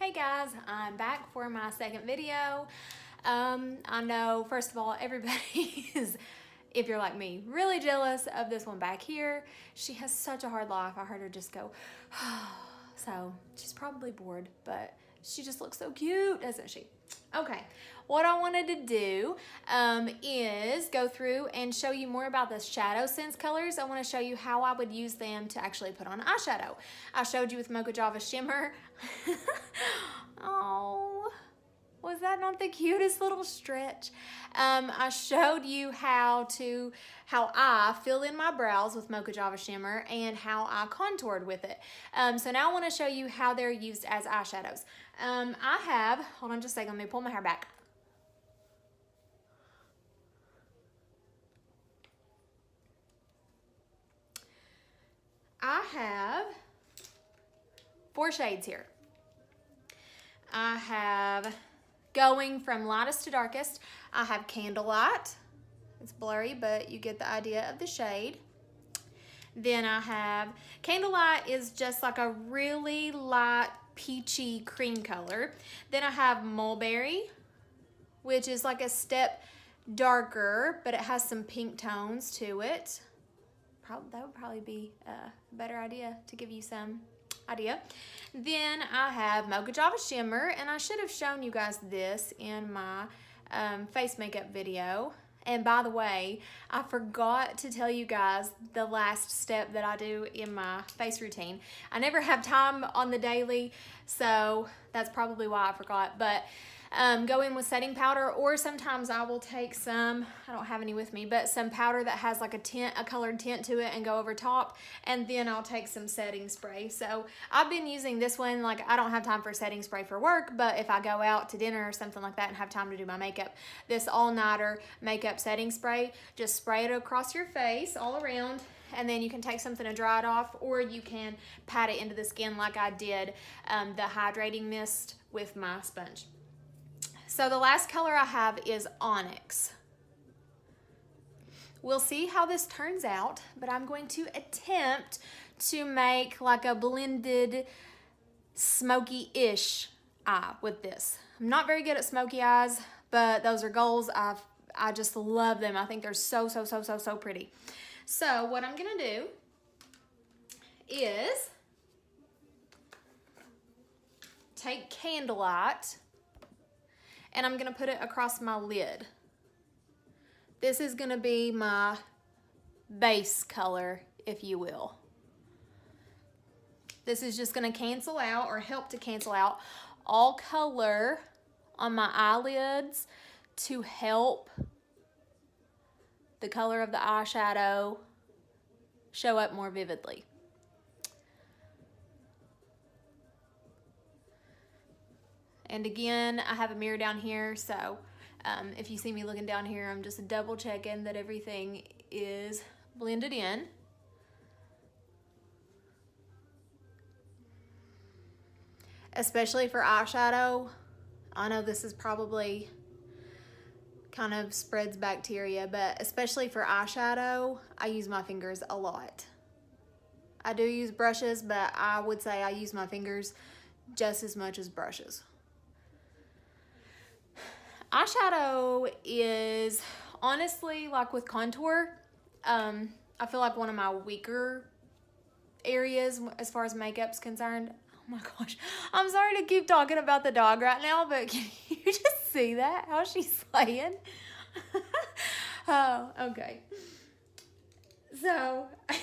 Hey guys, I'm back for my second video. I know, first of all, everybody is, if you're like me, really jealous of this one back here. She has such a hard life. I heard her just go, so she's probably bored, but she just looks so cute, doesn't she? Okay, what I wanted to do is go through and show you more about the ShadowSense colors. I want to show you how I would use them to actually put on eyeshadow. I showed you with Mocha Java Shimmer. Oh, was that not the cutest little stretch? I showed you how I fill in my brows with Mocha Java Shimmer and how I contoured with it. So now I want to show you how they're used as eyeshadows. I have, hold on just a second, let me pull my hair back. I have 4 shades here. I have, going from lightest to darkest, I have Candlelight. It's blurry, but you get the idea of the shade. Then I have, Candlelight is just like a really light peachy cream color. Then I have Mulberry, which is like a step darker, but it has some pink tones to it. That would probably be a better idea to give you some idea. Then I have Mocha Java Shimmer, and I should have shown you guys this in my face makeup video. And by the way, I forgot to tell you guys the last step that I do in my face routine. I never have time on the daily, so that's probably why I forgot. But go in with setting powder, or sometimes I will take some, I don't have any with me, but some powder that has like a colored tint to it and go over top, and then I'll take some setting spray. So I've been using this one, like I don't have time for setting spray for work, but if I go out to dinner or something like that and have time to do my makeup, this all-nighter makeup setting spray, just spray it across your face all around, and then you can take something to dry it off, or you can pat it into the skin like I did the hydrating mist with my sponge. So the last color I have is Onyx. We'll see how this turns out, but I'm going to attempt to make like a blended smoky-ish eye with this. I'm not very good at smoky eyes, but those are goals. I just love them. I think they're so pretty. So what I'm gonna do is take Candlelight, and I'm gonna put it across my lid. This is gonna be my base color, if you will. This is just gonna cancel out, or help to cancel out, all color on my eyelids to help the color of the eyeshadow show up more vividly. And again, I have a mirror down here, so if you see me looking down here, I'm just double checking that everything is blended in. Especially for eyeshadow, I know this is probably kind of spreads bacteria, but especially for eyeshadow, I use my fingers a lot. I do use brushes, but I would say I use my fingers just as much as brushes. Eyeshadow is honestly, like with contour, I feel like one of my weaker areas as far as makeup's concerned. Oh my gosh, I'm sorry to keep talking about the dog right now, but can you just see that, how she's slaying? Oh, okay. So, I'm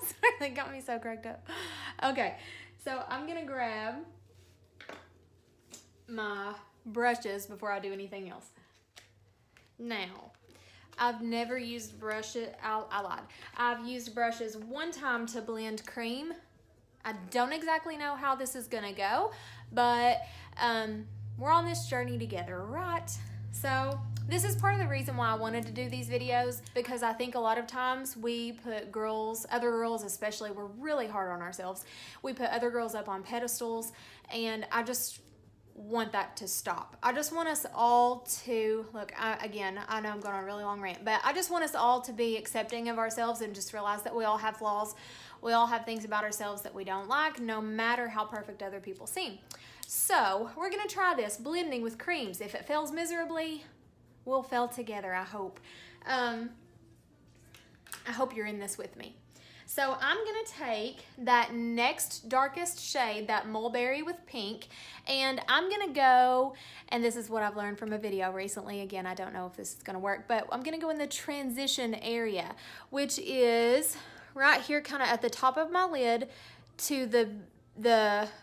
sorry, that got me so cracked up. Okay, so I'm gonna grab my brushes before I do anything else. Now, I've never used brushes, I lied. I've used brushes one time to blend cream. I don't exactly know how this is gonna go, but we're on this journey together, right? So this is part of the reason why I wanted to do these videos, because I think a lot of times we put girls, other girls especially, we're really hard on ourselves. We put other girls up on pedestals, and I just want that to stop. I just want us all to, look, again, I know I'm going on a really long rant, but I just want us all to be accepting of ourselves and just realize that we all have flaws. We all have things about ourselves that we don't like, no matter how perfect other people seem. So we're gonna try this blending with creams. If it fails miserably, we'll fail together, I hope. I hope you're in this with me. So I'm gonna take that next darkest shade, that mulberry with pink, and I'm gonna go, and this is what I've learned from a video recently. Again, I don't know if this is gonna work, but I'm gonna go in the transition area, which is right here kind of at the top of my lid to the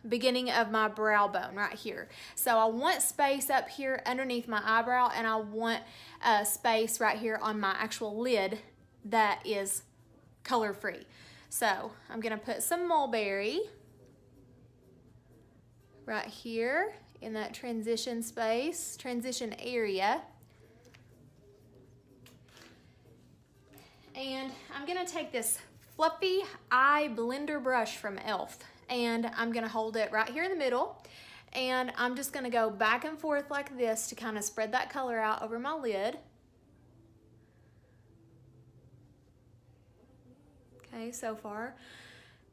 beginning of my brow bone right here. So I want space up here underneath my eyebrow, and I want space right here on my actual lid that is color free. So I'm gonna put some mulberry right here in that transition space, transition area. And I'm gonna take this fluffy eye blender brush from e.l.f. and I'm gonna hold it right here in the middle, and I'm just gonna go back and forth like this to kind of spread that color out over my lid. Okay, so far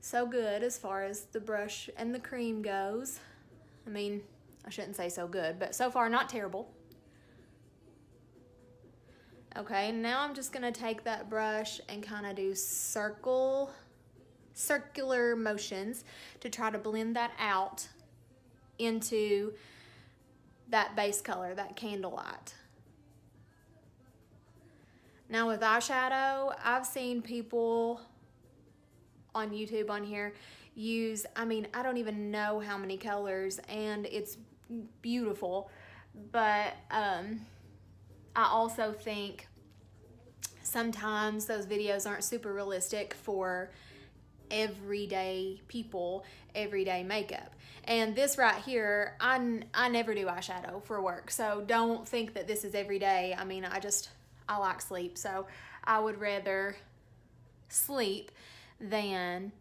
so good as far as the brush and the cream goes. I mean, I shouldn't say so good, but so far not terrible. Okay, now I'm just gonna take that brush and kind of do circular motions to try to blend that out into that base color, that candlelight. Now with eyeshadow, I've seen people on YouTube on here use, I mean, I don't even know how many colors, and it's beautiful, but I also think sometimes those videos aren't super realistic for everyday people, everyday makeup. And this right here, I never do eyeshadow for work, so don't think that this is every day. I mean, I like sleep, so I would rather sleep than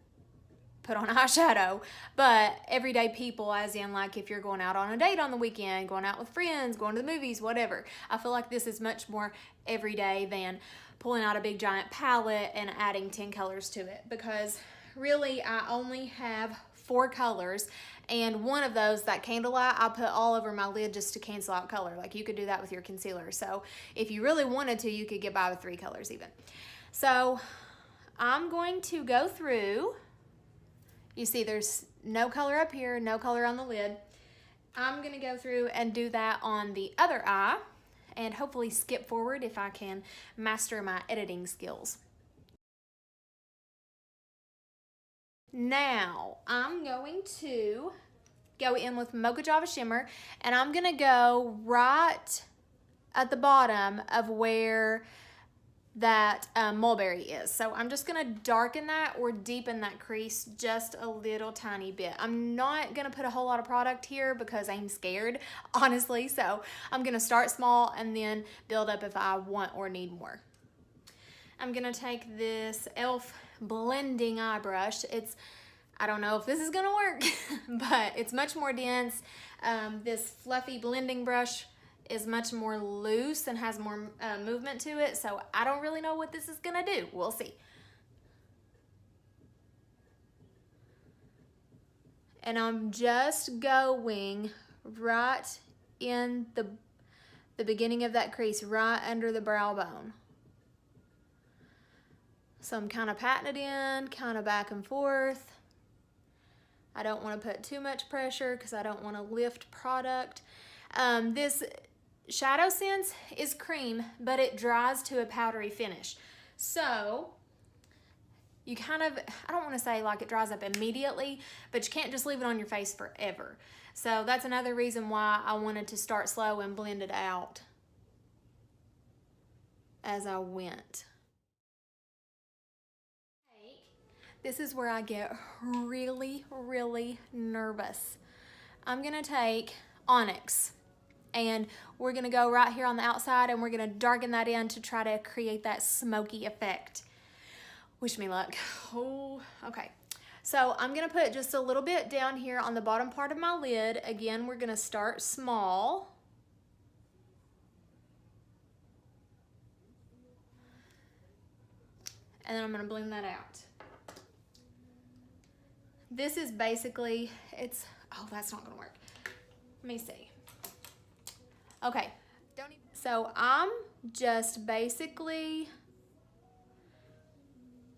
put on eyeshadow. But everyday people, as in like if you're going out on a date on the weekend, going out with friends, going to the movies, whatever, I feel like this is much more everyday than pulling out a big giant palette and adding 10 colors to it, because really I only have 4 colors, and one of those, that candlelight, I put all over my lid just to cancel out color. Like, you could do that with your concealer. So if you really wanted to, you could get by with 3 colors even. So I'm going to go through, you see there's no color up here, no color on the lid. I'm gonna go through and do that on the other eye, and hopefully skip forward if I can master my editing skills. Now, I'm going to go in with Mocha Java Shimmer, and I'm gonna go right at the bottom of where that mulberry is. So I'm just gonna darken that or deepen that crease just a little tiny bit. I'm not gonna put a whole lot of product here because I'm scared, honestly. So I'm gonna start small and then build up if I want or need more. I'm gonna take this e.l.f. blending eye brush. I don't know if this is gonna work, but it's much more dense. This fluffy blending brush is much more loose and has more movement to it, so I don't really know what this is gonna do. We'll see. And I'm just going right in the beginning of that crease, right under the brow bone. So I'm kind of patting it in, kind of back and forth. I don't want to put too much pressure because I don't want to lift product. This ShadowSense is cream, but it dries to a powdery finish. So you kind of, I don't want to say like it dries up immediately, but you can't just leave it on your face forever. So that's another reason why I wanted to start slow and blend it out as I went. This is where I get really, really nervous. I'm gonna take Onyx, and we're gonna go right here on the outside, and we're gonna darken that in to try to create that smoky effect. Wish me luck. Oh, okay. So I'm gonna put just a little bit down here on the bottom part of my lid. Again, we're gonna start small. And then I'm gonna blend that out. This is basically, oh, that's not gonna work. Let me see. Okay, so I'm just basically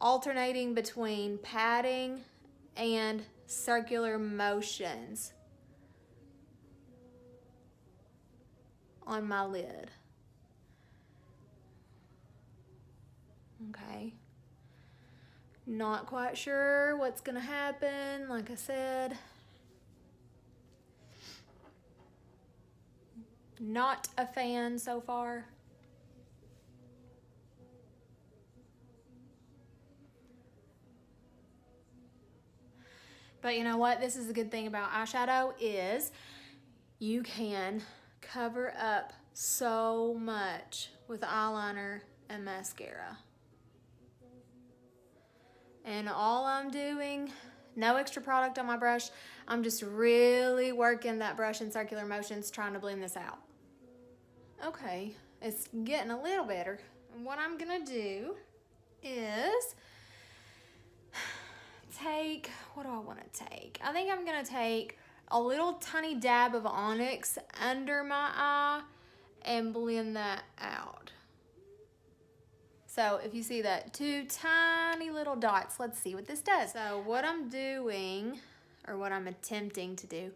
alternating between patting and circular motions on my lid. Okay. Not quite sure what's gonna happen, like I said. Not a fan so far. But you know what? This is a good thing about eyeshadow is you can cover up so much with eyeliner and mascara. And all I'm doing, no extra product on my brush, I'm just really working that brush in circular motions trying to blend this out. Okay, it's getting a little better. And what I'm gonna do is take, what do I wanna take? I think I'm gonna take a little tiny dab of onyx under my eye and blend that out. So if you see that, 2 tiny little dots, let's see what this does. So what I'm doing, or what I'm attempting to do,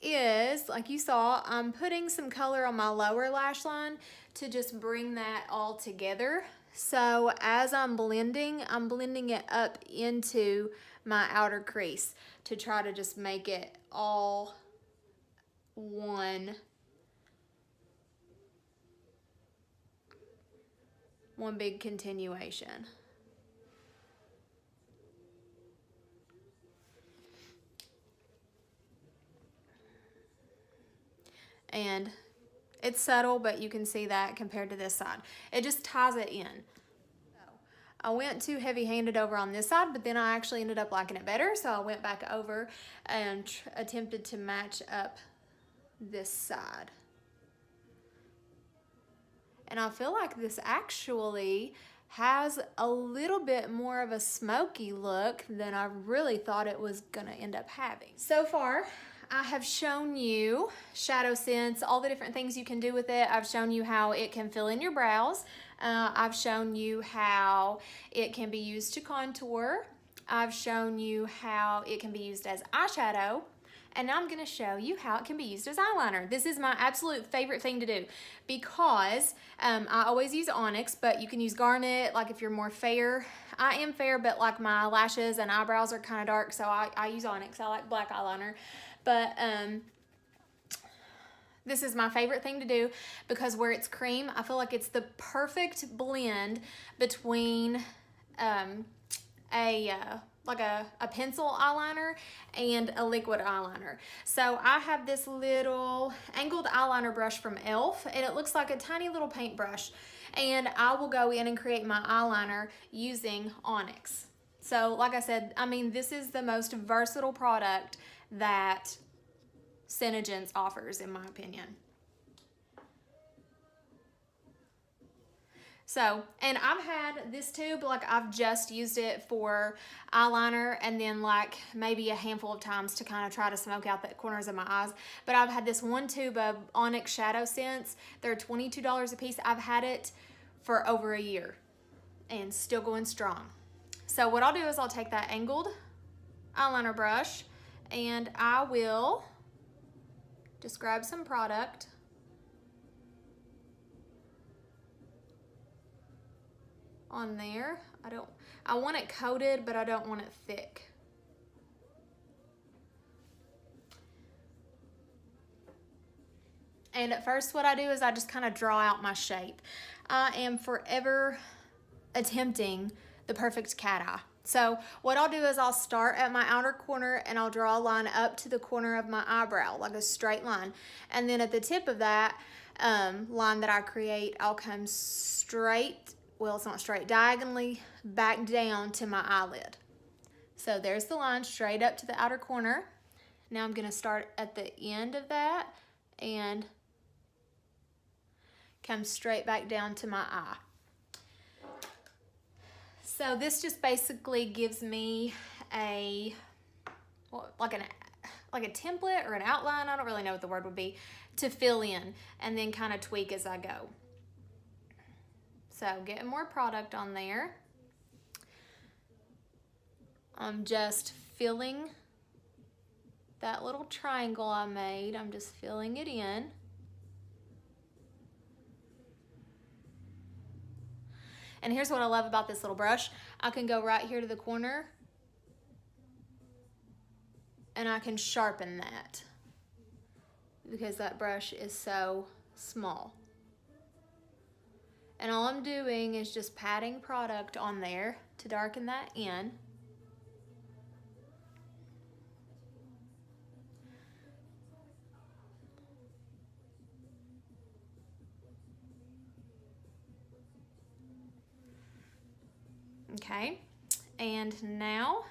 is, like you saw, I'm putting some color on my lower lash line to just bring that all together. So as I'm blending it up into my outer crease to try to just make it all one big continuation. And it's subtle, but you can see that compared to this side. It just ties it in. So I went too heavy-handed over on this side, but then I actually ended up liking it better, so I went back over and attempted to match up this side. And I feel like this actually has a little bit more of a smoky look than I really thought it was gonna end up having. So far, I have shown you ShadowSense, all the different things you can do with it. I've shown you how it can fill in your brows. I've shown you how it can be used to contour. I've shown you how it can be used as eyeshadow. And now I'm gonna show you how it can be used as eyeliner. This is my absolute favorite thing to do because I always use onyx, but you can use garnet, like if you're more fair. I am fair, but like my lashes and eyebrows are kind of dark, so I use onyx. I like black eyeliner. But this is my favorite thing to do because where it's cream, I feel like it's the perfect blend between like a pencil eyeliner and a liquid eyeliner. So I have this little angled eyeliner brush from e.l.f. and it looks like a tiny little paintbrush. And I will go in and create my eyeliner using onyx. So like I said, I mean, this is the most versatile product that SeneGence offers, in my opinion. So, and I've had this tube, like I've just used it for eyeliner and then like maybe a handful of times to kind of try to smoke out the corners of my eyes. But I've had this one tube of Onyx ShadowSense. They're $22 a piece. I've had it for over a year and still going strong. So what I'll do is I'll take that angled eyeliner brush and I will just grab some product. On there. I want it coated, but I don't want it thick. And at first what I do is I just kind of draw out my shape. I am forever attempting the perfect cat eye. So what I'll do is I'll start at my outer corner and I'll draw a line up to the corner of my eyebrow, like a straight line. And then at the tip of that line that I create, I'll come straight, well, it's not straight, diagonally back down to my eyelid. So there's the line straight up to the outer corner. Now I'm gonna start at the end of that and come straight back down to my eye. So this just basically gives me a, well, like an like a template or an outline, I don't really know what the word would be, to fill in and then kind of tweak as I go. So getting more product on there. I'm just filling that little triangle I made. I'm just filling it in. And here's what I love about this little brush. I can go right here to the corner and I can sharpen that because that brush is so small. And all I'm doing is just patting product on there to darken that in. Okay, and now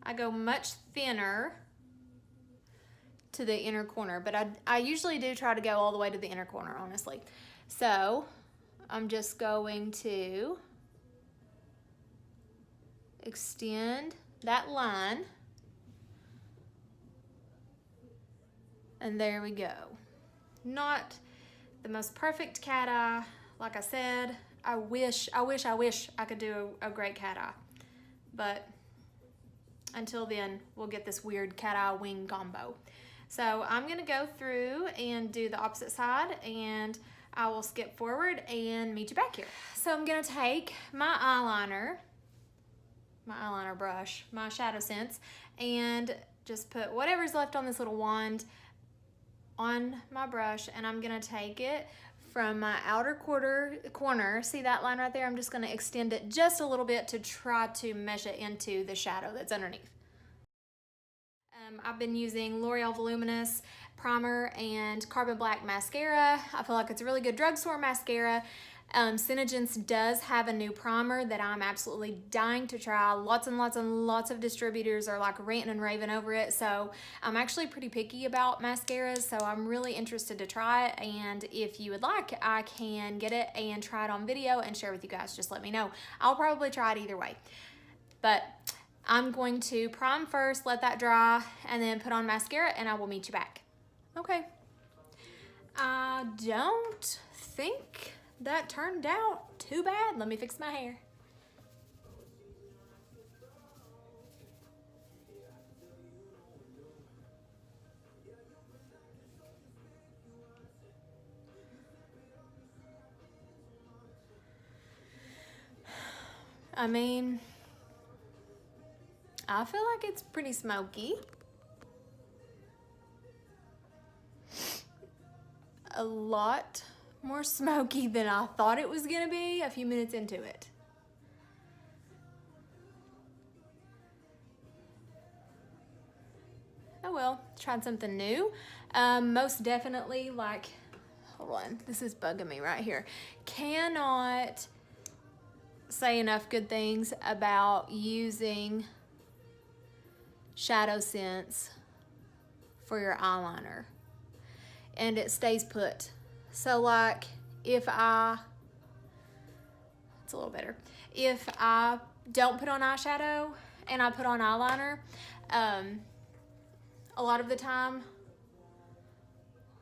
I go much thinner to the inner corner, but I usually do try to go all the way to the inner corner, honestly. So I'm just going to extend that line, and there we go. Not the most perfect cat eye, like I said. I wish I could do a great cat eye, but until then, we'll get this weird cat eye wing combo. So I'm gonna go through and do the opposite side, and I will skip forward and meet you back here. So I'm gonna take my eyeliner brush, my ShadowSense, and just put whatever's left on this little wand on my brush, and I'm gonna take it from my outer corner, see that line right there? I'm just gonna extend it just a little bit to try to mesh it into the shadow that's underneath. I've been using L'Oreal Voluminous Primer and Carbon Black Mascara. I feel like it's a really good drugstore mascara. Synergence does have a new primer that I'm absolutely dying to try. Lots and lots and lots of distributors are like ranting and raving over it. So I'm actually pretty picky about mascaras. So I'm really interested to try it. And if you would like, I can get it and try it on video and share with you guys. Just let me know. I'll probably try it either way. But I'm going to prime first, let that dry, and then put on mascara, and I will meet you back. Okay. I don't think that turned out too bad. Let me fix my hair. I mean, I feel like it's pretty smoky. A lot more smoky than I thought it was gonna be a few minutes into it. Oh well, tried something new. Most definitely, like, hold on, this is bugging me right here. Cannot say enough good things about using ShadowSense for your eyeliner, and it stays put. So like it's a little better. If I don't put on eyeshadow and I put on eyeliner, a lot of the time,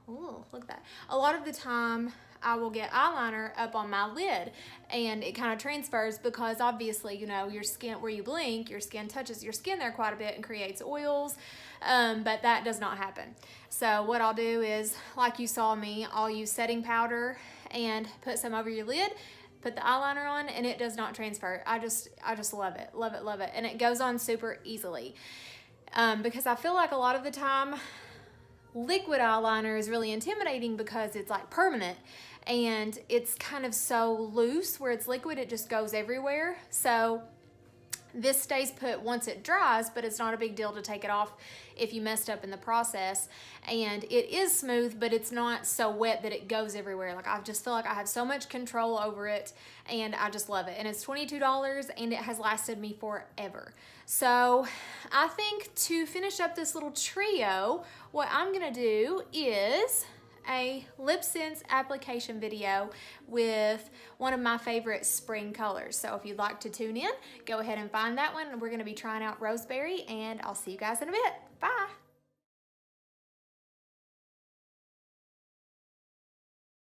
ooh, look at that. A lot of the time I will get eyeliner up on my lid, and it kind of transfers because obviously, you know, your skin, where you blink, your skin touches your skin there quite a bit and creates oils, but that does not happen. So what I'll do is, like you saw me, I'll use setting powder and put some over your lid, put the eyeliner on, and it does not transfer. I just love it, love it, love it. And it goes on super easily because I feel like a lot of the time liquid eyeliner is really intimidating because it's like permanent, and it's kind of so loose where it's liquid, it just goes everywhere. So this stays put once it dries, but it's not a big deal to take it off if you messed up in the process. And it is smooth, but it's not so wet that it goes everywhere. Like, I just feel like I have so much control over it, and I just love it. And it's $22, and it has lasted me forever. So I think to finish up this little trio, what I'm gonna do is a lip sense application video with one of my favorite spring colors. So if you'd like to tune in, go ahead and find that one. We're going to be trying out Roseberry, and I'll see you guys in a bit. Bye.